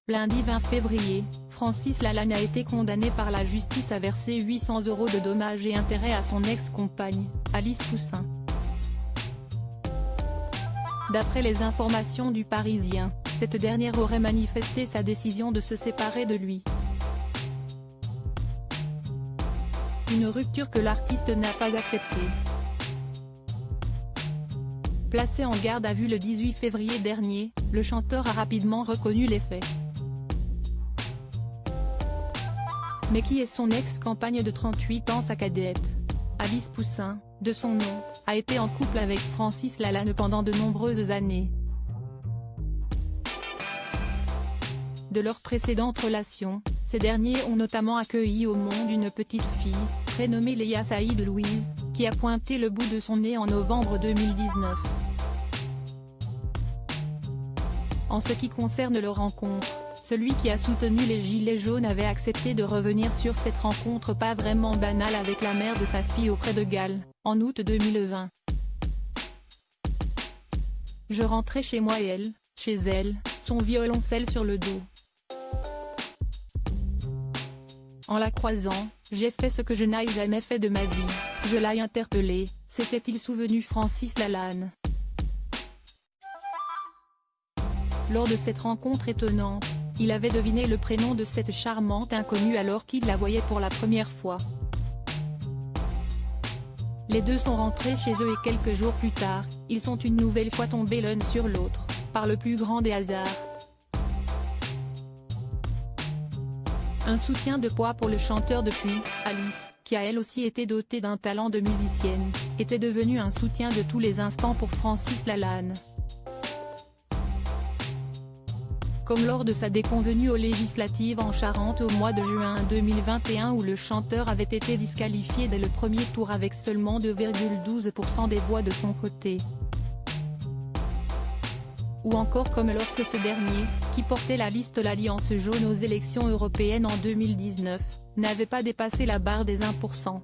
Lundi 20 février, Francis Lalanne a été condamné par la justice à verser 800 € de dommages et intérêts à son ex-compagne, Alice Poussin. D'après les informations du Parisien, cette dernière aurait manifesté sa décision de se séparer de lui. Une rupture que l'artiste n'a pas acceptée. Placé en garde à vue le 18 février dernier, le chanteur a rapidement reconnu les faits. Mais qui est son ex-compagne de 38 ans, sa cadette? Alice Poussin, de son nom, a été en couple avec Francis Lalanne pendant de nombreuses années. De leur précédente relation, ces derniers ont notamment accueilli au monde une petite fille, prénommée Léa Saïd Louise, qui a pointé le bout de son nez en novembre 2019. En ce qui concerne leur rencontre, celui qui a soutenu les Gilets jaunes avait accepté de revenir sur cette rencontre pas vraiment banale avec la mère de sa fille auprès de Galles, en août 2020. Je rentrais chez moi et elle, chez elle, son violoncelle sur le dos. En la croisant, j'ai fait ce que je n'ai jamais fait de ma vie, je l'ai interpellée, s'était-il souvenu Francis Lalanne. Lors de cette rencontre étonnante, il avait deviné le prénom de cette charmante inconnue alors qu'il la voyait pour la première fois. Les deux sont rentrés chez eux et quelques jours plus tard, ils sont une nouvelle fois tombés l'un sur l'autre, par le plus grand des hasards. Un soutien de poids pour le chanteur depuis, Alice, qui a elle aussi été dotée d'un talent de musicienne, était devenue un soutien de tous les instants pour Francis Lalanne. Comme lors de sa déconvenue aux législatives en Charente au mois de juin 2021 où le chanteur avait été disqualifié dès le premier tour avec seulement 2,12% des voix de son côté. Ou encore comme lorsque ce dernier, qui portait la liste l'Alliance jaune aux élections européennes en 2019, n'avait pas dépassé la barre des 1%.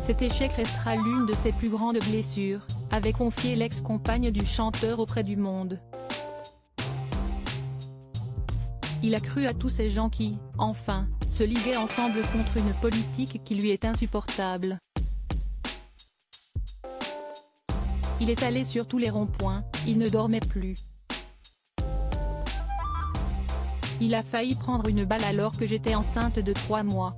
Cet échec restera l'une de ses plus grandes blessures, avait confié l'ex-compagne du chanteur auprès du Monde. Il a cru à tous ces gens qui, enfin, se liguaient ensemble contre une politique qui lui est insupportable. Il est allé sur tous les ronds-points, il ne dormait plus. Il a failli prendre une balle alors que j'étais enceinte de 3 mois.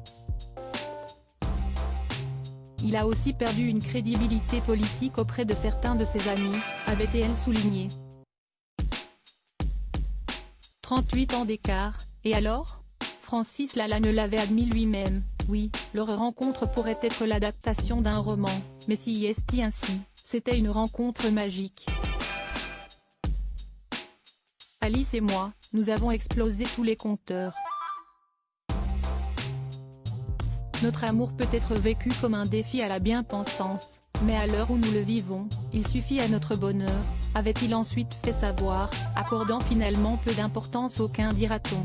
Il a aussi perdu une crédibilité politique auprès de certains de ses amis, avait-elle souligné. 38 ans d'écart, et alors? Francis Lalanne l'avait admis lui-même, oui, leur rencontre pourrait être l'adaptation d'un roman, mais si est ainsi, c'était une rencontre magique. Alice et moi, nous avons explosé tous les compteurs. Notre amour peut être vécu comme un défi à la bien-pensance, mais à l'heure où nous le vivons, il suffit à notre bonheur, avait-il ensuite fait savoir, accordant finalement peu d'importance aucun dira-t-on.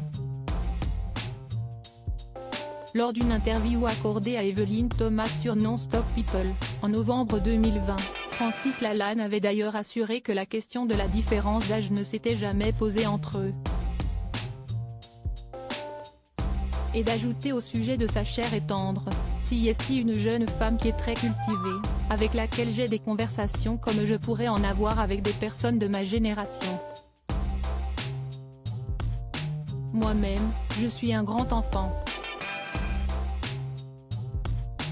Lors d'une interview accordée à Evelyne Thomas sur Non-Stop People, en novembre 2020, Francis Lalanne avait d'ailleurs assuré que la question de la différence d'âge ne s'était jamais posée entre eux. Et d'ajouter au sujet de sa chair et tendre, si est une jeune femme qui est très cultivée, avec laquelle j'ai des conversations comme je pourrais en avoir avec des personnes de ma génération. Moi-même, je suis un grand enfant.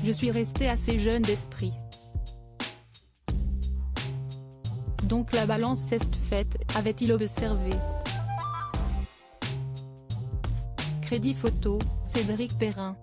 Je suis resté assez jeune d'esprit. Donc la balance s'est faite, avait-il observé. Crédit photo, Cédric Perrin.